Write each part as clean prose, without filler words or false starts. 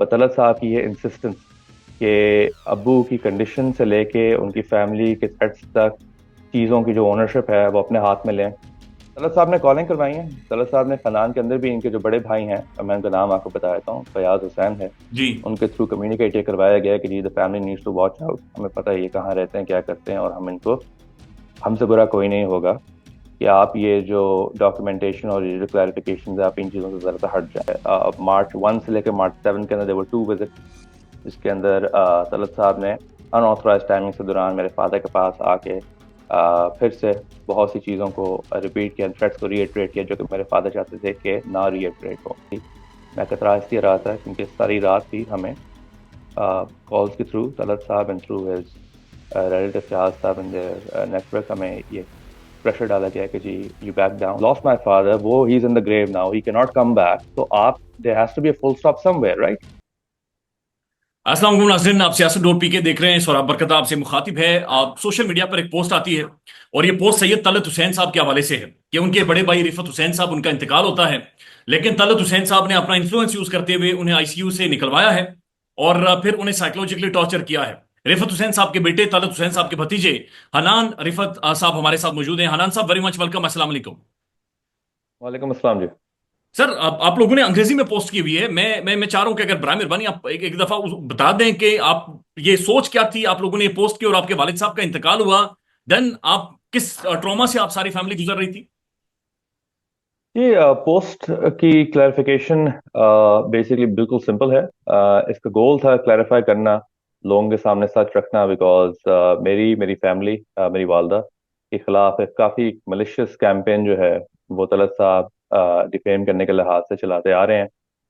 तलत साहब की ये इंसिस्टेंस कि अब्बू की कंडीशन से लेके उनकी फैमिली के सेट्स तक चीज़ों की जो ओनरशिप है वो अपने हाथ में लें। तलत साहब ने कॉलिंग करवाई है। तलत साहब ने खानदान के अंदर भी इनके जो बड़े भाई हैं, मैं उनका नाम आपको बता देता हूँ, फयाज हुसैन है। जी। उनके थ्रू कम्युनिकेट ये करवाया गया है कि जी the family needs to watch out. हमें पता है ये कहाँ रहते हैं, क्या करते हैं, और हम इनको, हमसे बुरा कोई नहीं होगा कि आप ये जो डॉक्यूमेंटेशन और ये जो क्लैरिफिकेशन है आप इन चीज़ों से ज़रा सा हट जाए। मार्च 1 से लेकर मार्च 7 के अंदर देवर 2 विजिट, जिसके अंदर तलत साहब ने अनऑथराइज टाइमिंग के दौरान मेरे फादर के पास आके फिर से बहुत सी चीज़ों को रिपीट किया, थ्रेट्स को रीइटरेट किया जो कि मेरे फादर चाहते थे कि ना रीइटरेट हो। मैं कतरा इसलिए रहा था क्योंकि सारी रात ही हमें कॉल्स के थ्रू तलत साहब and through his relative Fayaz साहब एंड नेटवर्क हमें ये प्रेशर डाला गया कि जी you back down, lost my father, वो he is in the grave now, he can not come back, तो आप, there has to be a full stop somewhere, right? अस्सलाम वालेकुम नाज़रीन, आप सियासत डोर पी के देख रहे हैं। सौरभ बरकत आपसे मुखातिब है। आप सोशल मीडिया पर एक पोस्ट आती है और ये पोस्ट सैयद तलत हुसैन साहब के हवाले से है कि उनके बड़े भाई रिफत हुसैन साहब, उनका इंतकाल होता है, लेकिन तलत हुसैन साहब ने अपना इन्फ्लुएंस यूज करते हुए उन्हें आईसीयू से निकलवाया है और फिर उन्हें साइकोलॉजिकली टॉर्चर किया है। रिफत हुसैन साहब के बेटे तलत हुसैन साहब के भतीजे हनान रिफत साहब हमारे साथ मौजूद हैं। हनान साहब, वेरी मच वेलकम। अस्सलाम वालेकुम। वालेकुम अस्सलाम जी। सर, आप लोगों ने अंग्रेजी में पोस्ट की हुई है। मैं चाह रहा हूं कि अगर बराए मेहरबानी आप एक दफा बता दें कि आप ये सोच क्या थी, आप लोगों ने ये पोस्ट की और आपके वालिद साहब का इंतकाल हुआ, देन आप किस ट्रॉमा से आप सारी फैमिली गुजर रही थी। ये पोस्ट की क्लैरिफिकेशन बेसिकली बिल्कुल सिंपल है। इसका गोल था क्लैरिफाई करना, लोगों के सामने सच रखना, बिकॉज मेरी मेरी फैमिली, मेरी वालदा के खिलाफ एक काफ़ी मलिशियस कैंपेन जो है वो तलत साहब डिफेम करने के लिहाज से चलाते आ रहे हैं।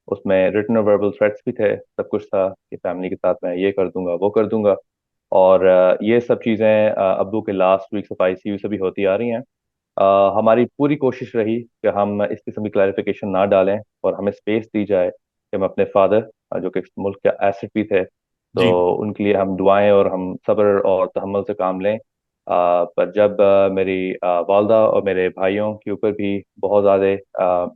उसमें रिटन और वर्बल थ्रेट्स भी थे, सब कुछ था कि फैमिली के साथ मैं ये कर दूंगा वो कर दूंगा। और ये सब चीज़ें अब्बू के लास्ट वीक्स ऑफ आईसीयू से भी होती आ रही हैं। हमारी पूरी कोशिश रही कि हम इस किस्म की क्लैरिफिकेशन ना डालें और हमें स्पेस दी जाए कि हम अपने फादर, जो कि इस मुल्क के एसेट भी थे, जी। तो उनके लिए हम दुआएं और हम सब्र और तहम्मुल से काम लें। पर जब मेरी वालदा और मेरे भाइयों के ऊपर भी बहुत ज़्यादा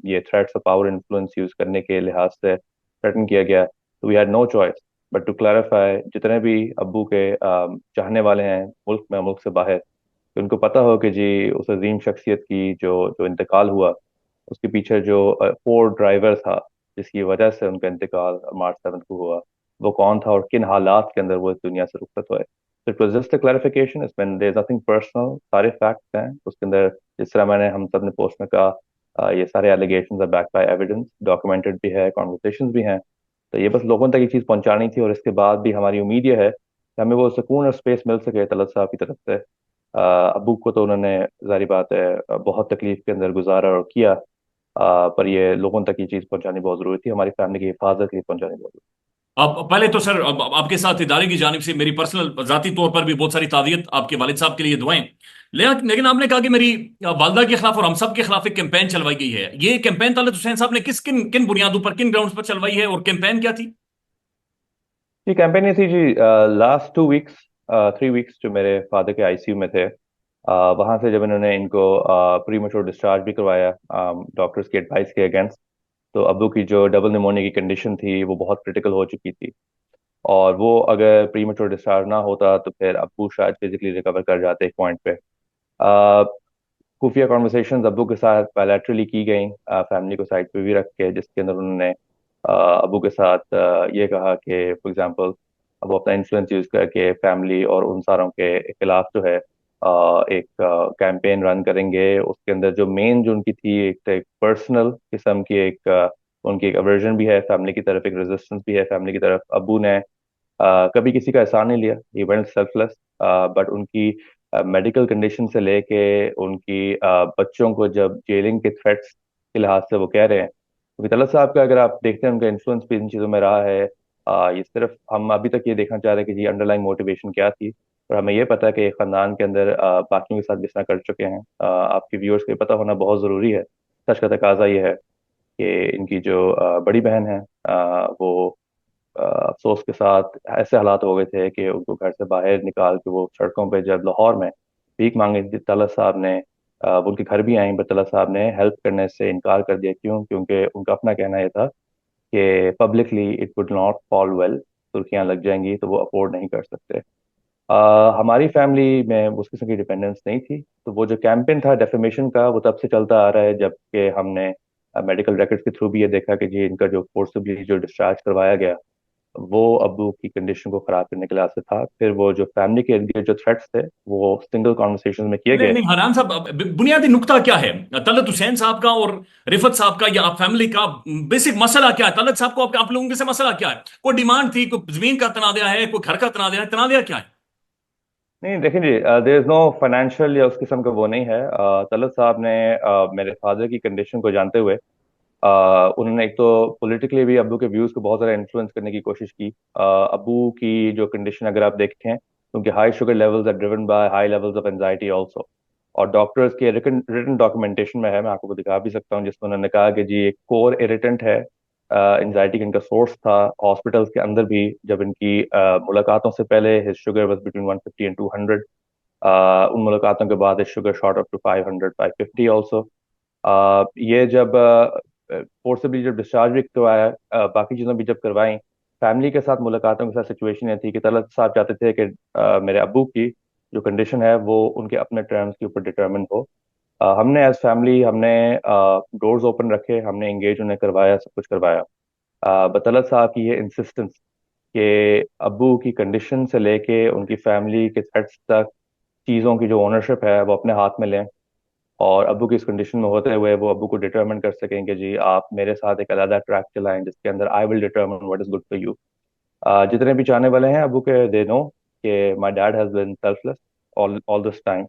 ये threats of power influence use करने के लिहाज से थ्रेटन किया गया, तो we had no choice but to clarify. जितने भी अब्बू के चाहने वाले हैं मुल्क में, मुल्क से बाहर, कि उनको पता हो कि जी उस अजीम शख्सियत की जो जो इंतकाल हुआ, उसके पीछे जो फोर ड्राइवर था जिसकी वजह से उनका इंतकाल मार्च 7 को हुआ, वो कौन था और किन हालात के अंदर वो इस दुनिया से रुखसत हुए। तो it was just a clarification, इसमें देयर इज नथिंग पर्सनल, सारे फैक्ट्स हैं उसके अंदर। जिस तरह मैंने हम सब ने पोस्ट में कहा, ये सारे allegations are back by evidence, documented भी है, कॉन्वर्सेशंस भी हैं। तो ये बस लोगों तक ये चीज़ पहुंचानी थी, और इसके बाद भी हमारी उम्मीद ये है कि हमें वो सुकून और स्पेस मिल सके तलत साहब की तरफ से। अबू को तो उन्होंने, जारी बात है, बहुत तकलीफ के अंदर गुजारा और किया, पर ये लोगों तक ये चीज़ पहुंचानी बहुत ज़रूरी थी, हमारी फैमिली की हिफाजत के लिए पहुंचानी बहुत ज़रूरी अब पहले तो सर, अब आपके साथ इदारे की जानिब से मेरी पर्सनल जाती तौर पर भी बहुत सारी ताज़ियत, आपके वालिद साहब के लिए दुआएं। लेकिन आपने कहा कि मेरी वालदा के खिलाफ और हम सब के खिलाफ एक कैंपेन चलवाई गई है। ये कैंपेन तलत हुसैन साहब ने किस किन किन बुनियादों पर, किन ग्राउंड्स पर चलवाई है और कैंपेन क्या थी। थी। ये कैंपेन ये थी जी, लास्ट 2 वीक्स, 3 वीक्स जो मेरे फादर के आईसीयू में थे, वहाँ से जब इन्होंने इनको प्री मेच्योर डिस्चार्ज भी करवाया डॉक्टर्स की एडवाइस के अगेंस्ट, तो अब्बू की जो डबल निमोनिया की कंडीशन थी वो बहुत क्रिटिकल हो चुकी थी, और वो अगर प्री मेच्योर डिस्चार्ज ना होता तो फिर अब्बू शायद फिजिकली रिकवर कर जाते एक पॉइंट पे। अ, खुफिया कॉन्वर्सेशन अब्बू के साथ बायलैटरली की गई, फैमिली को साइड पे भी रख के, जिसके अंदर उन्होंने अब्बू के साथ ये कहा कि फॉर एग्जांपल अब वो अपना इन्फ्लुएंस यूज करके फैमिली और उन सारों के खिलाफ जो है एक कैंपेन रन करेंगे। उसके अंदर जो मेन जो उनकी थी, एक पर्सनल किस्म की एक उनकी एक अवर्जन भी है फैमिली की तरफ, एक रेजिस्टेंस भी है फैमिली की तरफ। अब्बू ने कभी किसी का एहसान नहीं लिया, ही वेंट सेल्फलेस, बट उनकी मेडिकल कंडीशन से लेके उनकी बच्चों को जब जेलिंग के थ्रेट्स के लिहाज से वो कह रहे हैं, तो तलत साहब का अगर आप देखते हैं उनका इन्फ्लुएंस भी इन चीज़ों में रहा है। ये सिर्फ हम अभी तक ये देखना चाह रहे हैं कि जी अंडरलाइंग मोटिवेशन क्या थी, और हमें ये पता है कि एक खानदान के अंदर बाकियों के साथ जिस तरह कर चुके हैं, आपके व्यूअर्स को ये पता होना बहुत ज़रूरी है। सच का तकाजा ये है कि इनकी जो बड़ी बहन है, वो अफसोस के साथ ऐसे हालात हो गए थे कि उनको घर से बाहर निकाल के वो सड़कों पे जब लाहौर में भीख मांगी थी, तलत साहब ने, वो उनके घर भी आई, बट तलत साहब ने हेल्प करने से इनकार कर दिया। क्यों? क्योंकि उनका अपना कहना यह था कि publicly it would not fall well, सुर्खियां लग जाएंगी तो वो अफोर्ड नहीं कर सकते। हमारी फैमिली में उस किस्म की डिपेंडेंस नहीं थी, तो वो जो कैंपेन था डेफेमेशन का वो तब से चलता आ रहा है, जबकि हमने मेडिकल रिकॉर्ड्स के थ्रू भी ये देखा कि जी इनका जो फोर्सबली जो डिस्चार्ज करवाया गया वो अब्बू की कंडीशन को खराब करने के लिए था। फिर वो जो फैमिली के इर्द गिर्द जो थ्रेट्स थे वो सिंगल कॉन्वर्सेशन में किए नहीं गए। नहीं हरान साहब, बुनियादी नुक्ता क्या है तलत हुसैन साहब का और रिफत साहब का, या आप फैमिली का बेसिक मसला क्या है? तलत साहब को आप लोगों के से मसला क्या है? कोई डिमांड थी? कोई जमीन का तनाज़ा है? कोई घर का तनाज़ा है? तनाज़ा क्या है? नहीं देखिए जी, देयर इज नो फाइनेंशियल या उस किस्म का वो नहीं है। तलत साहब ने मेरे फादर की कंडीशन को जानते हुए उन्होंने एक तो पॉलिटिकली भी अब्बू के व्यूज को बहुत ज़्यादा इन्फ्लुएंस करने की कोशिश की। अब्बू की जो कंडीशन अगर आप देखें, क्योंकि high sugar levels are driven by high levels of anxiety also, और डॉक्टर्स के रिटन डॉक्यूमेंटेशन में है, मैं आपको दिखा भी सकता हूँ, जिसमें उन्होंने कहा कि जी एक कोर इरिटेंट है, एंजाइटी का इनका सोर्स था। हॉस्पिटल्स के अंदर भी जब इनकी मुलाकातों से पहले his sugar was between 150 and 200। उन मुलाकातों के बाद sugar shot up to 500 550 also. ये जब फोर्सबली जब डिस्चार्ज भी करवाया, बाकी चीज़ों भी जब करवाई, फैमिली के साथ मुलाकातों के साथ सिचुएशन ये थी कि तलत साहब चाहते थे कि मेरे अब्बू की जो कंडीशन है वो उनके अपने टर्म्स के ऊपर डिटरमिन हो। हमने एज फैमिली हमने डोर्स ओपन रखे, हमने एंगेज उन्हें करवाया, सब कुछ करवाया। बतलत साहब की ये इंसिस्टेंस कि अब्बू की कंडीशन से लेके उनकी फैमिली के थ्रेट्स तक चीज़ों की जो ओनरशिप है वो अपने हाथ में लें, और अब्बू की इस कंडीशन में होते हुए वो अब्बू को डिटरमिन कर सकें कि जी आप मेरे साथ एक अलग ट्रैक चलाएं जिसके अंदर I will determine what is good for you. जितने भी चाहने वाले हैं अब्बू के, दे नो कि my dad has been selfless all all this time.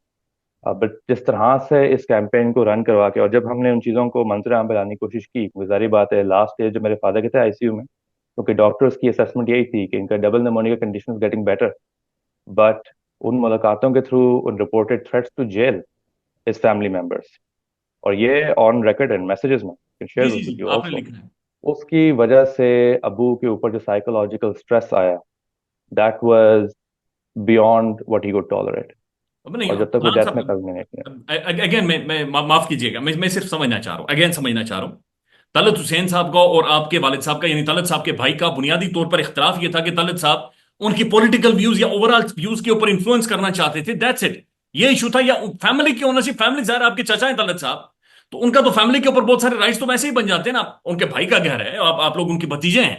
But जिस तरह से इस कैंपेन को रन करवा के, और जब हमने उन चीज़ों को मंजर आम पे लाने की कोशिश की, गुजारी बात है लास्ट ईयर जब मेरे फादर के थे आईसीयू में, क्योंकि डॉक्टर्स की असेसमेंट यही थी कि इनका double pneumonia condition is getting better, but उन मुलाकातों के थ्रू उन reported threats to jail his family members, और ये ऑन रिकॉर्ड एंड मैसेजेस में कैन शेयर जी जी विद जी, यू आपने आल्सो। लिखा है। उसकी वजह से अबू के ऊपर जो साइकोलॉजिकल स्ट्रेस आया, that was beyond what he could tolerate, अब नहीं, और जब तक वो फरहान डेथ में साहब, कल्मिनेट नहीं। अगेन माफ कीजिएगा, मैं सिर्फ समझना चाह रहा हूँ, अगेन समझना चाह रहा हूँ। तलत हुसैन साहब का और आपके वालिद साहब का, यानी तलत साहब के भाई का, बुनियादी तौर पर इख्तलाफ ये था कि तलत साहब उनकी पॉलिटिकल व्यूज या ओवरऑल व्यूज के ऊपर इंफ्लुएंस करना चाहते थे, दैट्स इट। ये इशू था, या फैमिली की ओनरशिप, फैमिली ज़ाहिर आपके चाचा हैं तलत साहब, तो उनका तो फैमिली के ऊपर बहुत सारे राइट्स तो वैसे ही बन जाते हैं ना, उनके भाई का घर है, आप लोग उनके भतीजे हैं।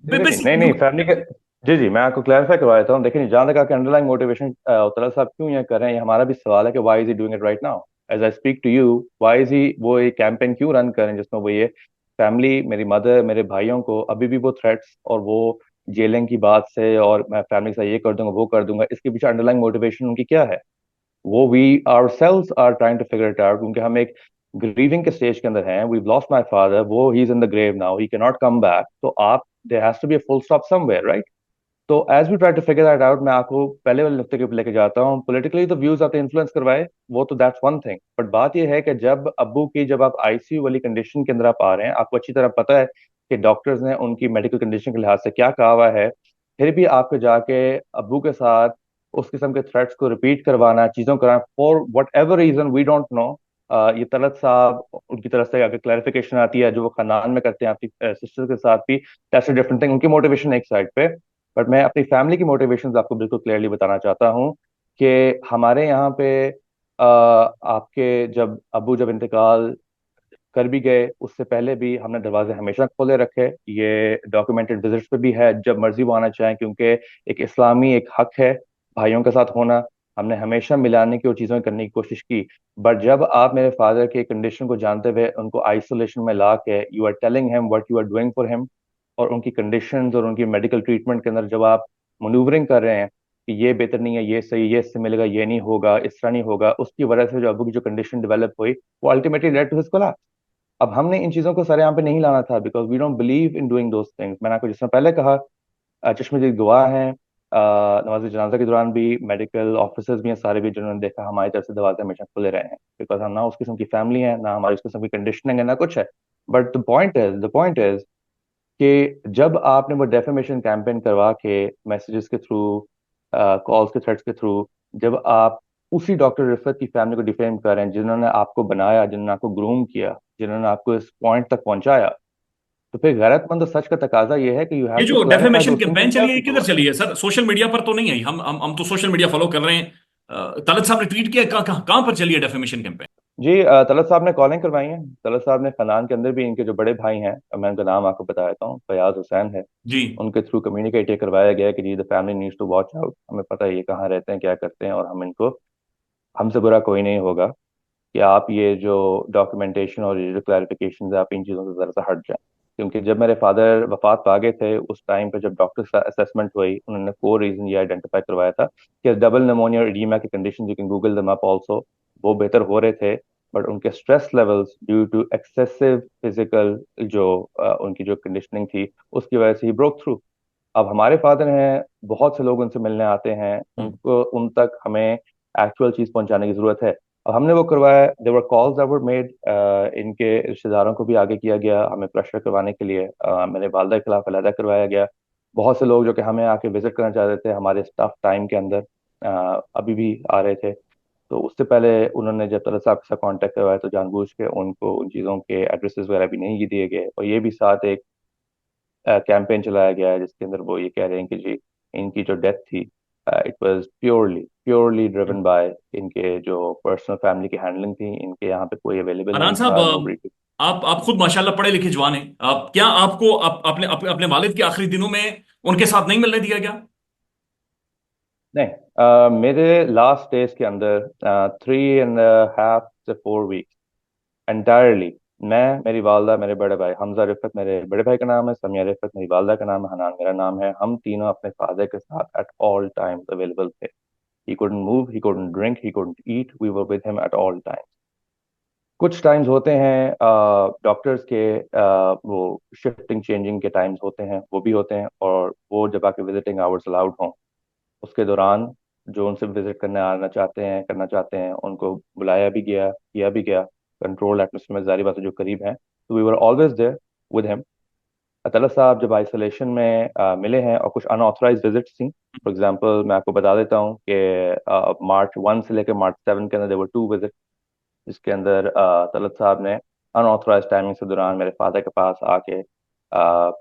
जी देखिए, बेसिक नहीं नहीं फैमिली के, जी जी मैं आपको क्लैरिफाई करवा देता हूँ। देखिए जहाँ तक आपके अंडरलाइंग मोटिवेशन तला साहब क्यों ये कर रहे हैं, ये हमारा भी सवाल है कि why is he doing it right now as I speak to you. Why is he वो ये कैंपेन क्यों रन कर रहे हैं जिसमें वो ये फैमिली, मेरी मदर, मेरे भाइयों को अभी भी वो थ्रेट्स और वो जेलिंग की बात से, और मैं फैमिली के साथ ये कर दूंगा वो कर दूंगा, इसके पीछे अंडरलाइंग मोटिवेशन उनकी क्या है, वो we ourselves are trying to figure it out. क्योंकि हम एक ग्रीविंग के स्टेज के अंदर हैं, वी लॉस्ट माय फादर, वो he is in the grave now, he can not come back, तो आप there has to be a full stop somewhere, right? तो as we try to figure that out, मैं आपको पहले वाले नुक्ते के ऊपर लेके जाता हूँ। पॉलिटिकली तो व्यूज आपने इन्फ्लुएंस करवाए, वो तो दैट्स वन थिंग, बट बात यह है कि जब अब्बू की, जब आप आईसीयू वाली कंडीशन के अंदर आप आ रहे हैं, आपको अच्छी तरह पता है कि डॉक्टर्स ने उनकी मेडिकल कंडीशन के लिहाज से क्या कहा हुआ है, फिर भी आपको जाके अब्बू के साथ उस किस्म के थ्रेट्स को रिपीट करवाना, चीज़ों कराना for whatever reason we don't know. ये तलत साहब उनकी तरफ से अगर क्लैरिफिकेशन आती है जो वो खानदान में करते हैं आपकी सिस्टर के साथ भी, दैट्स अ डिफरेंट थिंग, उनकी मोटिवेशन एक साइड पे। बट मैं अपनी फैमिली की मोटिवेशंस आपको बिल्कुल क्लियरली बताना चाहता हूँ कि हमारे यहाँ पे आपके जब अबू जब इंतकाल कर भी गए, उससे पहले भी हमने दरवाजे हमेशा खोले रखे। ये डॉक्यूमेंटेड विजिट्स पे भी है, जब मर्जी वो आना चाहें, क्योंकि एक इस्लामी एक हक है भाइयों के साथ होना। हमने हमेशा मिलाने की और चीज़ें करने की कोशिश की। बट जब आप मेरे फादर की कंडीशन को जानते हुए उनको आइसोलेशन में ला के you are telling him what you are doing for him, और उनकी कंडीशंस और उनकी मेडिकल ट्रीटमेंट के अंदर जब आप मनूवरिंग कर रहे हैं कि ये बेहतर नहीं है, ये सही, ये इससे मिलेगा, ये नहीं होगा, इस तरह नहीं होगा, उसकी वजह से जो अबू की जो कंडीशन डेवलप हुई वो ultimately led to his collapse. अब हमने इन चीज़ों को सरेआम पे नहीं लाना था, because we don't believe in doing those things. मैंने आपको जिसमें पहले कहा, चश्मदीद गवाह हैं, नमाज जनाजा के दौरान भी मेडिकल ऑफिसर्स भी हैं, सारे भी जिन्होंने देखा, हमारी तरफ से दरवाजे हमेशा खुले रहे हैं, बिकॉज हम ना उस किस्म की फैमिली है, ना हमारी उस किस्म की कंडीशनिंग है, ना कुछ है। बट द पॉइंट इज कि जब आपने वो डेफेमेशन कैंपेन करवा के मैसेजेस के थ्रू, कॉल्स के थ्रेड्स के थ्रू, जब आप उसी डॉक्टर रिफत की फैमिली को डिफेम कर रहे हैं जिन्होंने आपको बनाया, जिन्होंने आपको ग्रूम किया, जिन्होंने आपको इस पॉइंट तक पहुंचाया, तो फिर गैरतमंद सच का तकाजा ये है कि यू हैव ये टू जो clarify defamation those things campaign and tell चली है ये पीपल किधर व्हाट इट चली इज। है सर? सोशल मीडिया पर तो नहीं आई। हम तो सोशल मीडिया फॉलो कर रहे हैं। तलत साहब ने ट्वीट किया, कहां पर चली है डेफेमेशन कैंपेन? जी तलत साहब ने कॉलिंग करवाई है। तलत साहब ने खानदान के अंदर भी इनके जो बड़े भाई हैं, मैं उनका नाम आपको बता देता हूँ, फयाज हुसैन है, जी। उनके थ्रू कम्युनिकेट ये करवाया गया है कि जी the family needs to watch out, हमें पता है ये कहाँ रहते हैं क्या करते हैं, और हम इनको, हमसे बुरा कोई नहीं होगा कि आप ये जो डॉक्यूमेंटेशन और ये जो क्लैरिफिकेशन है आप इन चीज़ों से ज़रा सा हट जाएं। क्योंकि जब मेरे फादर वफात पा गए थे उस टाइम पे, जब डॉक्टर असेसमेंट हुई, उन्होंने 4 रीज़न ये आइडेंटिफाई करवाया था कि डबल निमोनिया और एडीमा की condition, you can Google them up also, वो बेहतर हो रहे थे, बट उनके stress levels due to excessive physical जो उनकी जो कंडीशनिंग थी उसकी वजह से ही ब्रोक थ्रू। अब हमारे फादर हैं, बहुत से लोग उनसे मिलने आते हैं, हम्म। उनको उन तक हमें एक्चुअल चीज पहुंचाने की जरूरत है। अब हमने वो करवाया, देवर कॉल्स दैट वर मेड, इनके रिश्तेदारों को भी आगे किया गया हमें प्रेशर करवाने के लिए, मेरे वालदा के खिलाफ अलहदा करवाया गया। बहुत से लोग जो कि हमें आके विजिट करना चाहते थे हमारे स्टाफ टाइम के अंदर, अभी भी आ रहे थे। तो उससे पहले उन्होंने जब तलत साहब के साथ कांटेक्ट करवाया तो जानबूझ के उनको उन चीज़ों के एड्रेसेस वगैरह भी नहीं दिए गए, और ये भी साथ एक कैंपेन चलाया गया है जिसके अंदर वो ये कह रहे हैं कि जी इनकी जो डेथ थी, it was purely purely driven by इनके जो पर्सनल फैमिली की हैंडलिंग थी, इनके यहाँ पे कोई अवेलेबल अरहान नहीं साहब, था, नो बडी। आप खुद माशाल्लाह पढ़े लिखे जवान हैं। आप क्या आपको अपने वालिद के आखिरी दिनों में उनके साथ नहीं मिलने दिया गया? नहीं, मेरे लास्ट डेज के अंदर 3.5 से 4 वीक्स एंटायरली, मैं, मेरी वालदा, मेरे बड़े भाई हमजा रिफत मेरे बड़े भाई का नाम है, समिया रिफत मेरी वालदा का नाम है, हनान मेरा नाम है, हम तीनों अपने फादर के साथ एट ऑल टाइम्स अवेलेबल थे। He couldn't move, he couldn't drink, he couldn't eat. We were with him at all times. कुछ टाइम्स होते हैं डॉक्टर्स के, वो शिफ्टिंग चेंजिंग के टाइम्स होते हैं, वो भी होते हैं, और वो जब आके विजिटिंग आवर्स अलाउड हों उसके दौरान जो उनसे विजिट करने आना चाहते हैं, करना चाहते हैं, उनको बुलाया भी गया, किया भी गया, कंट्रोल एटमोसफियर में, जारी बात है जो करीब हैं, तो we were always there with him. अतला साहब जब आइसोलेशन में मिले हैं और कुछ अनऑथराइज विजिट्स थी, फॉर एग्जांपल मैं आपको बता देता हूँ कि March 1 से लेकर March 7 के अंदर देवर 2 विजिट, जिसके अंदर तलत साहब ने अनऑथराइज टाइमिंग के दौरान मेरे फादर के पास आके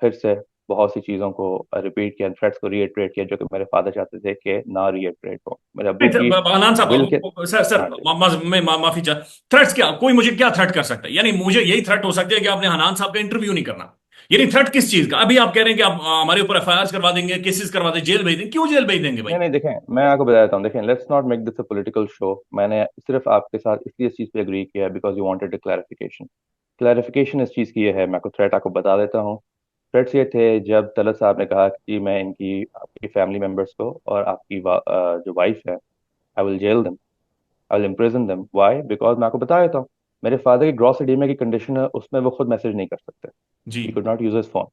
फिर से बहुत सी चीज़ों को रिपीट किया, थ्रेट्स को रीइटरेट किया जो कि मेरे फादर चाहते थे कि ना रीइटरेट हो, मेरे अब्बू की अनंत विल के। साहब, सर सर, हाँ जी। मैं माफी चाह। थ्रेट्स क्या? कोई मुझे क्या थ्रेट कर सकता है? यानी मुझे यही थ्रेट हो सकती है कि आपने हनान साहब का इंटरव्यू नहीं करना। यानी थ्रेट किस चीज का? अभी आप कह रहे हैं कि आप हमारे ऊपर एफआईआर करवा देंगे, केसेस करवा देंगे, जेल भेज देंगे। क्यों जेल भेज देंगे नहीं भाई? नहीं, देखें मैं आपको बता देता हूँ, देखें let's not make this a political show. मैंने सिर्फ आपके साथ इसलिए इस चीज़ पे एग्री किया because you wanted a clarification. Clarification इस चीज़ की ये है, मैं आपको थ्रेट आपको बता देता हूँ। थ्रेट्स ये थे जब तलत साहब ने कहा कि जी मैं इनकी आपकी फैमिली मेम्बर्स को और आपकी जो वाइफ है, I will jail them, I will imprison them. Why? Because मैं आपको बता देता हूँ, मेरे फादर की ग्रॉस एडीमा की कंडीशन है, उसमें वो खुद मैसेज नहीं कर सकते, जी। He could not use his phone.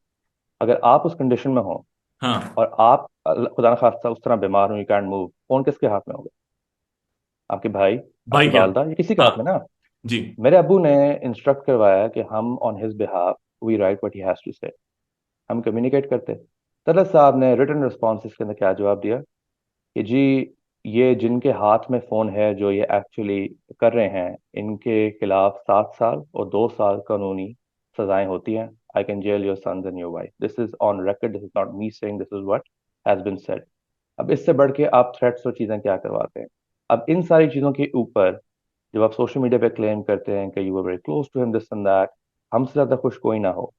अगर आप उस कंडीशन में हो हाँ। और आप खुदा न खास्ता उस तरह बीमार हो, यू कैंट मूव, फोन किसके हाथ में होगा? आपके भाई, भाई आपकी क्या? वालदा, ये किसी के हाँ। हाथ में ना। जी। मेरे अब्बू ने इंस्ट्रक्ट करवाया कि हम on his behalf we write what he has to say, हम कम्युनिकेट करते। तलत साहब ने रिटन रिस्पॉन्सेज के अंदर क्या जवाब दिया कि जी ये जिनके हाथ में फोन है जो ये एक्चुअली कर रहे हैं, इनके खिलाफ 7 साल और 2 साल कानूनी सजाएं होती हैं। I can jail your sons and your wife, this is on record, this is not me saying, this is what has been said. अब इससे बढ़ के आप थ्रेट्स और चीजें क्या करवाते हैं? अब इन सारी चीजों के ऊपर जब आप सोशल मीडिया पे क्लेम करते हैं कि you are very close to him, this and that, हमसे ज्यादा खुश कोई ना हो,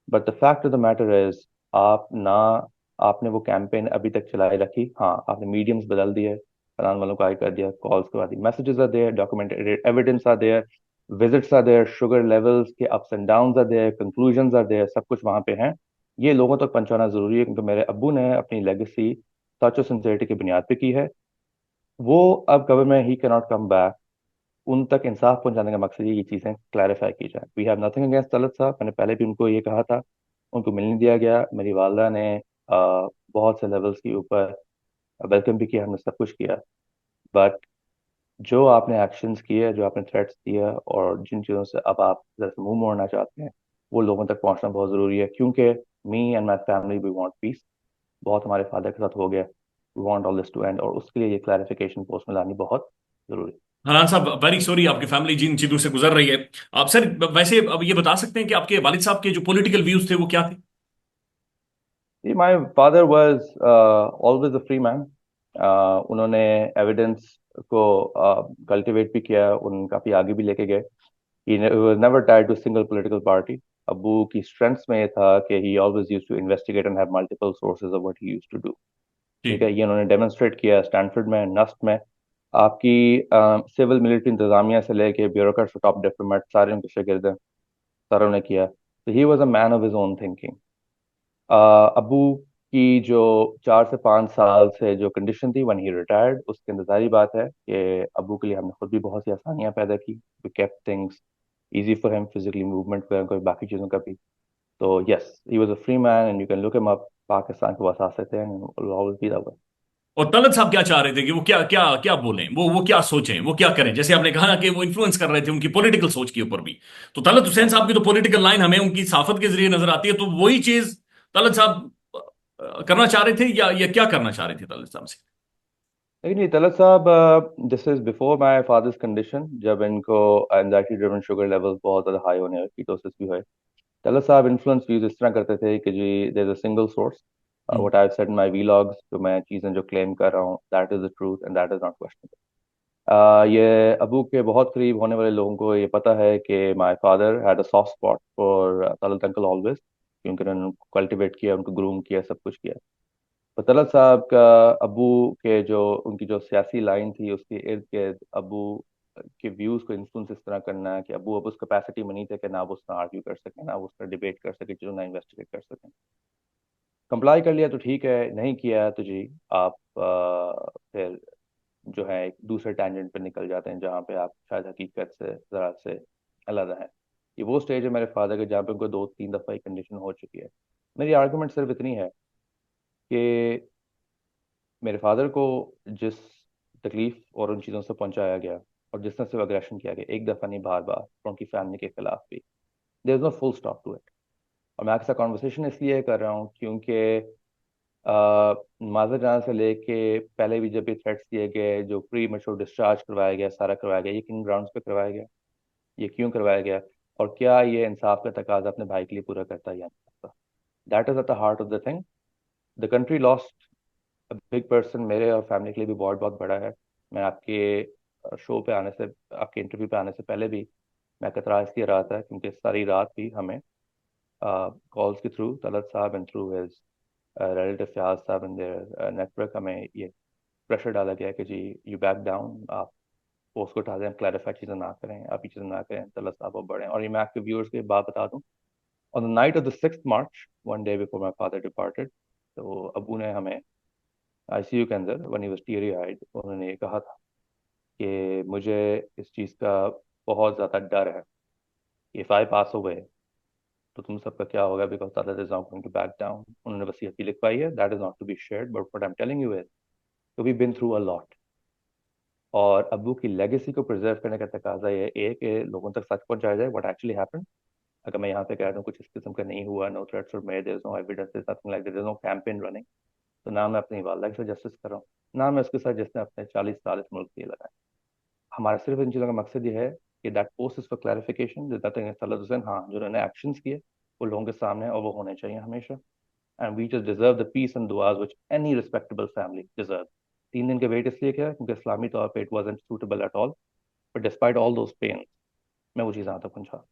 but the fact of the matter is आप ना, आपने वो कैंपेन अभी तक चलाई रखी। हाँ आपने मीडियम्स बदल दिए, फलान वालों को आई कर दिया, कॉल्स करवा दी, messages are there, documented evidence are there, visits are there, sugar levels के ups and downs are there, conclusions are there, सब कुछ वहां पे हैं। ये लोगों तक पहुंचाना जरूरी है क्योंकि मेरे अब्बू ने अपनी लेगेसी सच और सिंसियरिटी की बुनियाद पे की है। वो अब कवर में ही कैनॉट कम बैक, उन तक इंसाफ पहुंचाने का मकसद ये चीज़ें क्लैरिफाई की जाए। We have nothing against Talat साहब, मैंने पहले भी उनको ये कहा था, उनको मिलने दिया गया, मेरी वालदा ने बहुत से लेवल्स के ऊपर वेलकम भी किया, हमने सब कुछ किया, बट जो आपने एक्शंस किए, जो आपने थ्रेट्स दिया और जिन चीज़ों से अब आप जरा सा मुंह मोड़ना चाहते हैं, वो लोगों तक पहुंचना बहुत ज़रूरी है क्योंकि me and my family we want peace. बहुत हमारे फादर के साथ हो गया, we want all this to end, और उसके लिए ये क्लैरिफिकेशन पोस्ट में लानी बहुत ज़रूरी है। हरान साहब, वेरी सॉरी, आपकी फैमिली जिन चीजों से गुजर रही है। आप सर वैसे अब ये बता सकते हैं कि आपके वालिद साहब के जो पॉलिटिकल व्यूज थे वो क्या थे? My father was always a free man. उन्होंने एविडेंस को कल्टीवेट भी किया, उन काफी आगे भी लेके गए। he was never tied to a single political party. Abu की स्ट्रेंथ्स में ये था कि he always used to investigate and have multiple sources of what he used to do. ठीक है, जी। ये उन्होंने डेमोन्स्ट्रेट किया स्टैनफोर्ड में, नस्ट में। आपकी सिविल मिलिट्री इंतजामिया से लेके ब्यूरोक्रेट्स टॉप डिप्लोमेट सारे उनके शागिर्द हैं, सारों ने किया। तो he was a man of his own thinking. Abu की जो 4 से 5 साल से जो कंडीशन थी वन ही रिटायर्ड, उसके अंदर जारी बात है कि अबू के लिए हमने खुद भी बहुत सी आसानियां पैदा की। We kept things easy for him physically movement वगैरह कोई बाकी चीजों का भी। तो yes, he was a free man and you can look him up। Pakistan के वसात से थे and will always be that way। और तलत साहब क्या चाह रहे थे कि वो क्या क्या क्या बोलें, वो क्या सोचें, वो क्या करें? जैसे आपने कहा ना कि वो इन्फ्लुएंस कर रहे थे उनकी पॉलिटिकल सोच के ऊपर भी। तो तलत हुसैन साहब की तो पॉलिटिकल लाइन हमें उनकी साफत के जरिए नजर आती है, तो वही चीज तलत साहब करना चाह रहे थे या क्या करना चाह रहे थे तलत साहब से? लेकिन ये तलत साहब, this is before my father's condition, जब इनको एंजाइटी ड्रिवन शुगर लेवल्स बहुत ज्यादा हाई होने, कीटोसिस भी हुए। तलत साहब इन्फ्लुएंस व्यूज इस तरह करते थे कि जी there is a single source, hmm. What I have said in my vlogs, जो मैं चीजें जो क्लेम कर रहा हूँ that is the truth and that is not question. ये अबू के बहुत करीब होने वाले लोगों को ये पता है कि my father had a soft spot for Talat uncle always, क्योंकि उन्होंने उनको कल्टिवेट किया, उनको ग्रूम किया, सब कुछ किया। तो तलत साहब का अबू के जो उनकी जो सियासी लाइन थी उसके इर्द गिर्द अबू के व्यूज को इन्फ्लुएंस इस तरह करना कि अबू अब उस कैपेसिटी में नहीं थे कि ना वो उसका आर्ग्यू कर सके, ना वो उसका डिबेट कर सके, चीज़ों ना इन्वेस्टिगेट कर सकें। कंप्लाई कर लिया तो ठीक है, नहीं किया तो जी आप फिर जो है एक दूसरे टैंजेंट पर निकल जाते हैं जहाँ पे आप शायद हकीकत से ज़रा से अलग है। ये वो स्टेज है मेरे फादर के जहाँ पे उनको 2-3 दफ़ा ही कंडीशन हो चुकी है। मेरी आर्गुमेंट सिर्फ इतनी है कि मेरे फादर को जिस तकलीफ और उन चीज़ों से पहुंचाया गया और जिस तरह से अग्रेशन किया गया, एक दफ़ा नहीं बार बार, और उनकी फैमिली के खिलाफ भी, there is no full stop to it. और मैं आपके साथ कॉन्वर्सेशन इसलिए कर रहा हूँ क्योंकि माजर जान से लेके पहले भी जब भी थ्रेट्स दिए गए, जो प्री मेच्योर डिस्चार्ज करवाया गया, सारा करवाया गया, ये किन ग्राउंड्स पे करवाया गया, ये क्यों करवाया गया, और क्या ये इंसाफ का तकाजा अपने भाई के लिए पूरा करता है या नहीं करता? That is at the heart of the thing. The country lost big person. मेरे और फैमिली के लिए भी बहुत बहुत बड़ा है। मैं आपके शो पे आने से, आपके इंटरव्यू पे आने से पहले भी मैं कतरा इसलिए रहा था क्योंकि सारी रात भी हमें कॉल्स के थ्रू तलत साहब and through his relative Fayaz साहब एंड देयर नेटवर्क हमें ये प्रेशर डाला गया कि जी यू बैक डाउन, आप पोस्ट को उठा दें, क्लैरिफाई चीज़ें ना करें, आप ये चीज़ें ना करें, तलत साहब अब बढ़ें। और ये मैं आपके व्यूअर्स को एक बात बता दूँ, on the night of the 6th March, one day before my father departed, तो अबू ने हमें आईसीयू के अंदर वन ही वाज टीयरी आइड, उन्होंने ये कहा था कि मुझे इस चीज़ का बहुत ज़्यादा डर है, इफ़ आई पास अवे तो तुम सबका क्या होगा, बिकॉज ताला is not going to back down. उन्होंने बस ये लिखवाई है, that is not to be shared, but what I am telling you is we been through a lot. और अबू की लेगेसी को प्रिजर्व करने का तकाजा ये है कि लोगों तक सच पहुंचाया जाए, व्हाट एक्चुअली हैपेंड। अगर मैं यहाँ पे कह रहा हूँ कुछ इस किस्म का नहीं हुआ, no threats were made, there is no evidence, there is nothing like that, there is no campaign running, तो ना मैं अपनी वालदा के साथ जस्टिस कर रहा हूँ, ना मैं उसके साथ जिसने अपने 40 साल इस मुल्क के लिए लगाए। हमारा सिर्फ इन चीज़ों का मकसद ये है कि that post is for clarification, nothing Talat Hussain. हाँ, जो उन्होंने एक्शंस किए वो लोगों के सामने और वो होने चाहिए हमेशा। And we just deserve the peace and दुआज which any respectable family deserve. 3 दिन के वेट इसलिए किया क्योंकि इस्लामी तौर पे it wasn't suitable at all, but despite all those pain मैं वो चीज़ यहाँ तक पहुंचा।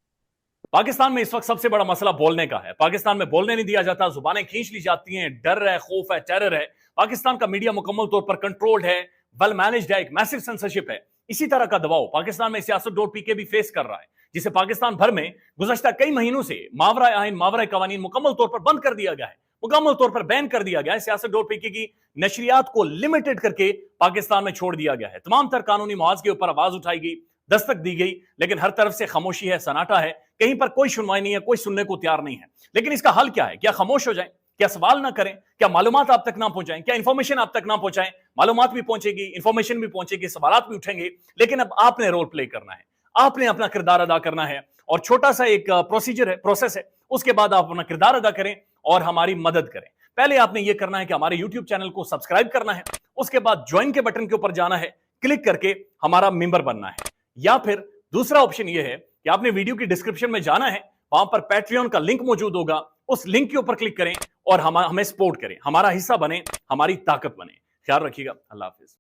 पाकिस्तान में इस वक्त सबसे बड़ा मसला बोलने का है। पाकिस्तान में बोलने नहीं दिया जाता, जुबानें खींच ली जाती हैं, डर है, खौफ है, टेरर है। पाकिस्तान का मीडिया मुकम्मल तौर पर कंट्रोल्ड है, वेल मैनेज्ड है, एक मैसिव सेंसरशिप है। इसी तरह का दबाव पाकिस्तान में सियासत डॉट पीके भी फेस कर रहा है, जिसे पाकिस्तान भर में गुज़श्ता कई महीनों से मावरा आइन, मावरा कवानीन मुकम्मल तौर पर बंद कर दिया गया है, मुकम्मल तौर पर बैन कर दिया गया है। सियासत डॉट पीके की नशरियात को लिमिटेड करके पाकिस्तान में छोड़ दिया गया है। तमाम तर कानूनी मुआवजे के ऊपर आवाज उठाई गई, दस्तक दी गई, लेकिन हर तरफ से खामोशी है, सन्नाटा है, कहीं पर कोई सुनवाई नहीं है, कोई सुनने को तैयार नहीं है। लेकिन इसका हल क्या है? क्या खामोश हो जाएं? क्या सवाल ना करें? क्या मालूमात आप तक ना पहुंचाएं? क्या इंफॉर्मेशन आप तक ना पहुंचाएं? मालूमात भी पहुंचेगी, इंफॉर्मेशन भी पहुंचेगी, सवाल भी उठेंगे, लेकिन अब आपने रोल प्ले करना है, आपने अपना किरदार अदा करना है। और छोटा सा एक प्रोसीजर है, प्रोसेस है, उसके बाद आप अपना किरदार अदा करें और हमारी मदद करें। पहले आपने यह करना है कि हमारे यूट्यूब चैनल को सब्सक्राइब करना है, उसके बाद ज्वाइन के बटन के ऊपर जाना है, क्लिक करके हमारा मेंबर बनना है। या फिर दूसरा ऑप्शन यह है कि आपने वीडियो की डिस्क्रिप्शन में जाना है, वहां पर पैट्रियन का लिंक मौजूद होगा, उस लिंक के ऊपर क्लिक करें और हमें सपोर्ट करें, हमारा हिस्सा बने, हमारी ताकत बने। ख्याल रखिएगा। अल्लाह हाफिज।